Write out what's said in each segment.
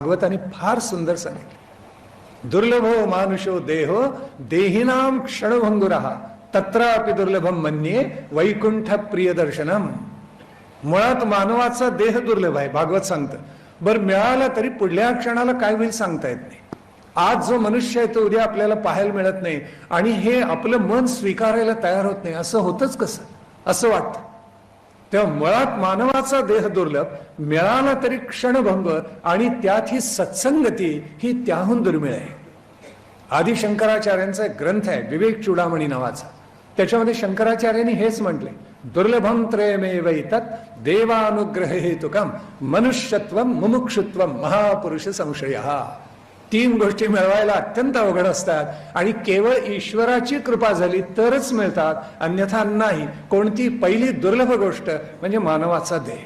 भागवताने फार सुंदर सांगितले, दुर्लभो मानुषो देहो देहिनाम क्षणभंगुरः तत्रापि दुर्लभम मन्ये वैकुंठ प्रिय दर्शनम. मुळात मानवाचा देह दुर्लभ आहे भागवत सांगतं. बरं मिळाला तरी पुढल्या क्षणाला काय होईल सांगता येत नाही. आज जो मनुष्य आहे तो उद्या आपल्याला पाहायला मिळत नाही आणि हे आपलं मन स्वीकारायला तयार होत नाही. असं होतच कसं असं वाटतं. तेव्हा मुळात मानवाचा देह दुर्लभ, मिळाला तरी क्षणभंग आणि त्यात ही सत्संगती ही त्याहून दुर्मिळ आहे. आदि शंकराचार्यांचा एक ग्रंथ आहे विवेक चूडामणी नावाचा. त्याच्यामध्ये शंकराचार्यांनी हेच म्हटले, दुर्लभम त्रयमेव तत् देवानुग्रह हेतुकम मनुष्यत्वम मुमुक्षुत्वम महापुरुष संशयः. तीन गोष्टी मिळवायला अत्यंत अवघड असतात आणि केवळ ईश्वराची कृपा झाली तरच मिळतात, अन्यथा नाही. कोणती पहिली दुर्लभ गोष्ट म्हणजे मानवाचा देह.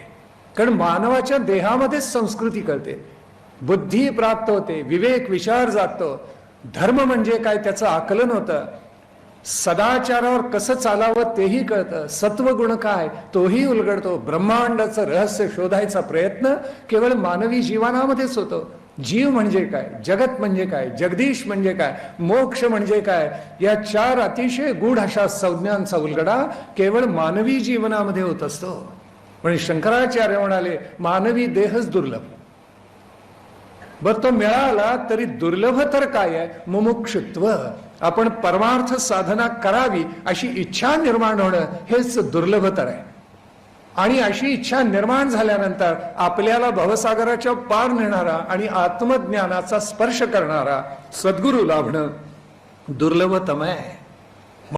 कारण मानवाच्या देहामध्येच संस्कृती कळते, बुद्धी प्राप्त होते, विवेक विचार जातो, धर्म म्हणजे काय त्याचं आकलन होतं, सदाचारावर कसं चालावं तेही कळतं, सत्वगुण काय तोही उलगडतो. ब्रह्मांडाचं रहस्य शोधायचा प्रयत्न केवळ मानवी जीवनामध्येच होतो. जीव म्हणजे काय, जगत म्हणजे काय, जगदीश म्हणजे काय, मोक्ष म्हणजे काय, या चार अतिशय गूढ अशा संज्ञांचा उलगडा केवळ मानवी जीवनामध्ये होत असतो. म्हणजे शंकराचार्य म्हणाले मानवी देहच दुर्लभ. बर तो मिळाला तरी दुर्लभ तर काय आहे, मुमुक्षुत्व. आपण परमार्थ साधना करावी अशी इच्छा निर्माण होणं हेच दुर्लभतर आहे. आणि अशी इच्छा निर्माण झाल्यानंतर आपल्याला भवसागराच्या पार नेणारा आणि आत्मज्ञानाचा स्पर्श करणारा सद्गुरू लाभणं दुर्लभतम आहे.